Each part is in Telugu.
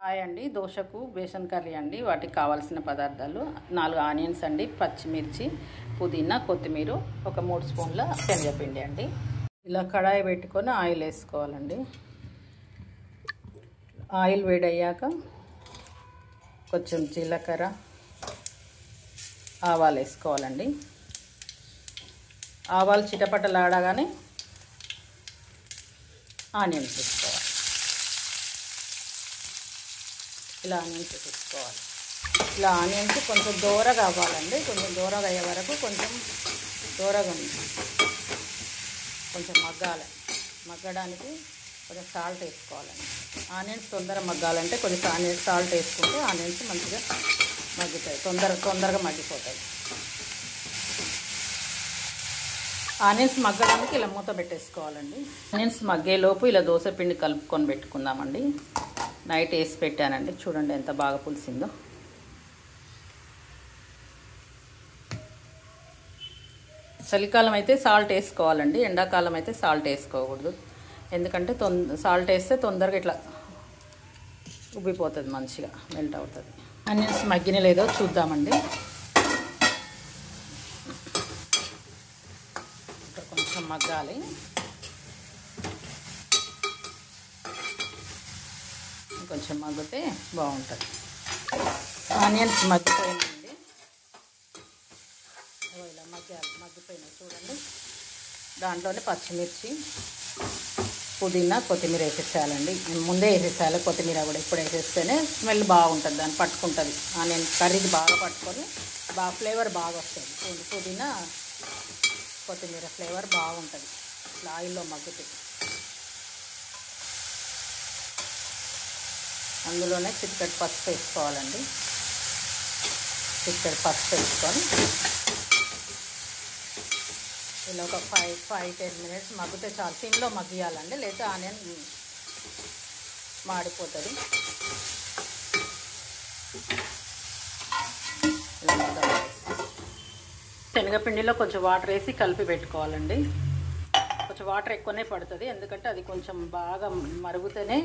హాయ్ అండి, దోశకు బేసన్ కర్రీ అండి. వాటికి కావాల్సిన పదార్థాలు 4 ఆనియన్స్ అండి, పచ్చిమిర్చి, పుదీనా, కొత్తిమీర, ఒక 3 స్పూన్ల శనగపిండి అండి. ఇలా కడాయి పెట్టుకొని ఆయిల్ వేసుకోవాలండి. ఆయిల్ వేడయ్యాక కొంచెం జీలకర్ర, ఆవాలు వేసుకోవాలండి. ఆవాలు చిటపటలాడగానే ఆనియన్స్ వేసుకోవాలి. ఇలా ఆనియన్స్ వేసుకోవాలి. ఇలా ఆనియన్స్ కొంచెం దూరగా అవ్వాలండి. కొంచెం దూరగా అయ్యే వరకు కొంచెం దూరగా ఉంది, కొంచెం మగ్గాలి. మగ్గడానికి కొంచెం సాల్ట్ వేసుకోవాలండి. ఆనియన్స్ తొందరగా మగ్గాలంటే కొంచెం సాల్ట్ వేసుకుంటే ఆనియన్స్ మంచిగా మగ్గుతాయి, తొందరగా మగ్గిపోతాయి. ఆనియన్స్ మగ్గడానికి ఇలా మూత పెట్టేసుకోవాలండి. ఆనియన్స్ మగ్గేలోపు ఇలా దోశ పిండి కలుపుకొని పెట్టుకుందామండి. నైట్ వేసి పెట్టానండి, చూడండి ఎంత బాగా పులిసిందో. చలికాలం అయితే సాల్ట్ వేసుకోవాలండి, ఎండాకాలం అయితే సాల్ట్ వేసుకోకూడదు. ఎందుకంటే సాల్ట్ వేస్తే తొందరగా ఇట్లా ఉబ్బిపోతుంది, మంచిగా మెల్ట్ అవుతుంది. ఆనియన్స్ మగ్గిన లేదో చూద్దామండి. ఇంకా కొంచెం మగ్గాలి. కొంచెం మగ్గితే బాగుంటుంది. ఆనియన్స్ మగ్గిపోయిందండి, ఇలా మగ్గిపోయినాయి చూడండి. దాంట్లోనే పచ్చిమిర్చి, పుదీనా, కొత్తిమీర వేసేసేయాలండి. ముందే వేసేసేయాలి కొత్తిమీర కూడా. ఇప్పుడు వేసేస్తేనే స్మెల్ బాగుంటుంది, దాన్ని పట్టుకుంటుంది. ఆనియన్ కర్రీకి బాగా పట్టుకొని ఫ్లేవర్ బాగా వస్తుంది. పుదీనా, కొత్తిమీర ఫ్లేవర్ బాగుంటుంది ఇట్లా ఆయిల్లో మగ్గుతాయి. అందులోనే చిటికెడు పసుపు వేసుకోవాలండి. చిటికెడు పసుపు వేసుకొని ఇలా ఒక 5-10 మినిట్స్ మగ్గితే చాలు. సిమ్లో మగ్గియాలండి, లేకపోతే ఆనియన్ మాడిపోతుంది. శనగపిండిలో కొంచెం వాటర్ వేసి కలిపి పెట్టుకోవాలండి. కొంచెం వాటర్ ఎక్కువనే పడుతుంది, ఎందుకంటే అది కొంచెం బాగా మరుగుతేనే,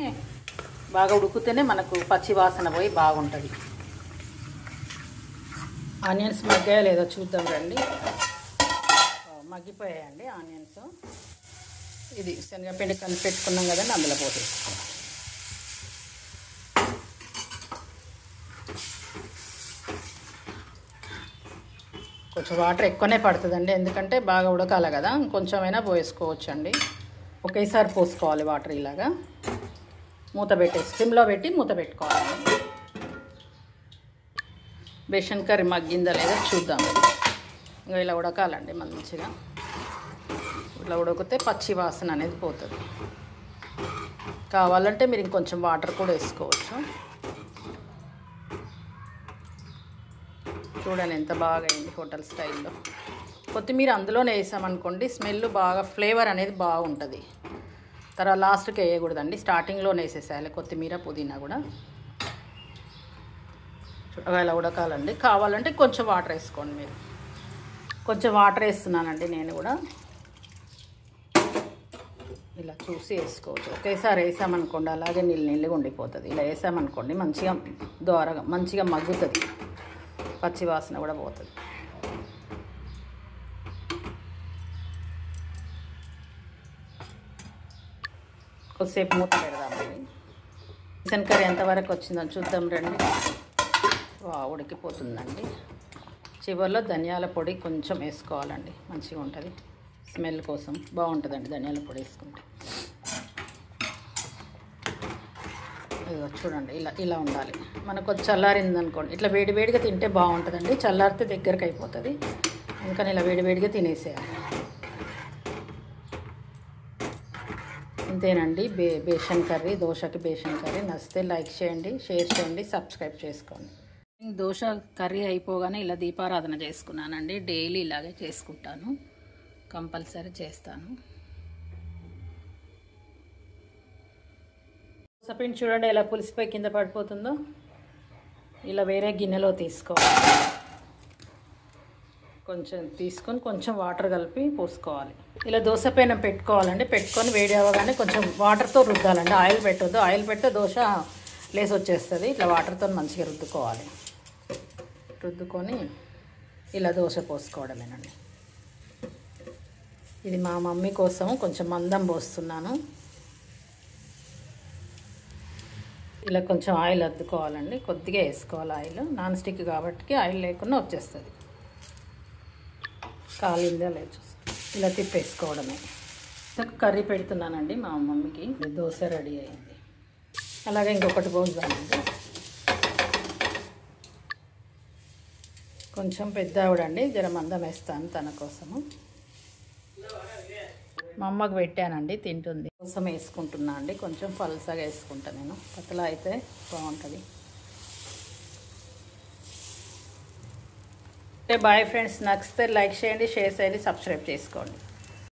బాగా ఉడికితేనే మనకు పచ్చి వాసన పోయి బాగుంటుంది. ఆనియన్స్ మగ్గాయో లేదో చూద్దాం రండి. మగ్గిపోయాయండి ఆనియన్స్. ఇది శనగపిండి కలిపి పెట్టుకున్నాం కదండి, అందులో పోసేసుకోవాలి. కొంచెం వాటర్ ఎక్కువనే పడుతుందండి, ఎందుకంటే బాగా ఉడకాలి కదా. కొంచెమైనా పోసుకోవచ్చండి, ఒకేసారి పోసుకోవాలి వాటర్. ఇలాగా మూత పెట్టేసి సిమ్లో పెట్టి మూత పెట్టుకోవాలి. బేసన్ కర్రీ మగ్గిందా లేదా చూద్దాం. ఇంకా ఇలా ఉడకాలండి మంచిగా. ఇలా ఉడికితే పచ్చి వాసన అనేది పోతుంది. కావాలంటే మీరు ఇంకొంచెం వాటర్ కూడా వేసుకోవచ్చు. చూడండి ఎంత బాగా అయింది హోటల్ స్టైల్లో. కొత్తిమీర అందులోనే వేసామనుకోండి, స్మెల్ బాగా, ఫ్లేవర్ అనేది బాగుంటుంది. తర్వాత లాస్ట్కి వేయకూడదండి, స్టార్టింగ్లోనే వేసేసేయాలి కొత్తిమీర, పుదీనా కూడా. ఇలా ఉడకాలండి. కావాలంటే కొంచెం వాటర్ వేసుకోండి. మీరు కొంచెం వాటర్ వేస్తున్నానండి నేను కూడా. ఇలా చూసి వేసుకోవచ్చు. ఒకేసారి వేసామనుకోండి అలాగే నీళ్ళగా ఉండిపోతుంది. ఇలా వేసామనుకోండి మంచిగా దోరగా మంచిగా మగ్గుతుంది, పచ్చి వాసన కూడా పోతుంది. కొద్దిసేపు మూత పెడదామండి. బేసన్ కర్రీ ఎంతవరకు వచ్చిందని చూద్దాం రండి. ఉడికిపోతుందండి. చివరిలో ధనియాల పొడి కొంచెం వేసుకోవాలండి, మంచిగా ఉంటుంది. స్మెల్ కోసం బాగుంటుందండి ధనియాల పొడి వేసుకుంటే. ఇదిగో చూడండి, ఇలా ఉండాలి. మనకు కొంచెం చల్లారింది అనుకోండి, ఇట్లా వేడివేడిగా తింటే బాగుంటుందండి. చల్లారితే దగ్గరికి అయిపోతుంది, అందుకని ఇలా వేడివేడిగా తినేసేయాలి. ఇంతేనండి బేసన్ కర్రీ, దోశకి బేసన్ కర్రీ. నచ్చితే లైక్ చేయండి, షేర్ చేయండి, సబ్స్క్రైబ్ చేసుకోండి. దోశ కర్రీ అయిపోగానే ఇలా దీపారాధన చేసుకున్నానండి. డైలీ ఇలాగే చేసుకుంటాను, కంపల్సరీ చేస్తాను. దోశపిండి చూడండి ఎలా పులిసిపోయి కింద పడిపోతుందో. ఇలా వేరే గిన్నెలో తీసుకోవాలి. కొంచెం తీసుకొని కొంచెం వాటర్ కలిపి పోసుకోవాలి. ఇలా దోశ పైన పెట్టుకోవాలండి. పెట్టుకొని వేడి అవ్వగానే కొంచెం వాటర్తో రుద్దాలండి, ఆయిల్ పెట్టొద్దు. ఆయిల్ పెడితే దోశ ప్లేస్ వచ్చేస్తుంది. ఇట్లా వాటర్తో మంచిగా రుద్దుకోవాలి. రుద్దుకొని ఇలా దోశ పోసుకోవడమేనండి. ఇది మా మమ్మీ కోసం కొంచెం మందం పోస్తున్నాను. ఇలా కొంచెం ఆయిల్ అద్దుకోవాలండి, కొద్దిగా వేసుకోవాలి ఆయిల్. నాన్ స్టిక్ కాబట్టి ఆయిల్ లేకుండా వచ్చేస్తుంది. కాలిందా లేదు ఇలా తిప్పేసుకోవడమే. కర్రీ పెడుతున్నానండి మా మమ్మీకి. దోశ రెడీ అయింది. అలాగే ఇంకొకటి పోద్దామండి. కొంచెం పెద్ద ఆవిడండి, జర మందం వేస్తాను తన కోసము. మా అమ్మకు పెట్టానండి, తింటుంది. కోసం వేసుకుంటున్నా అండి, కొంచెం పల్సగా వేసుకుంటాను నేను. పతలా అయితే బాగుంటుంది. బాయ్ ఫ్రెండ్స్, నచ్చితే లైక్ చేయండి, షేర్ చేయండి, సబ్స్క్రైబ్ చేసుకోండి.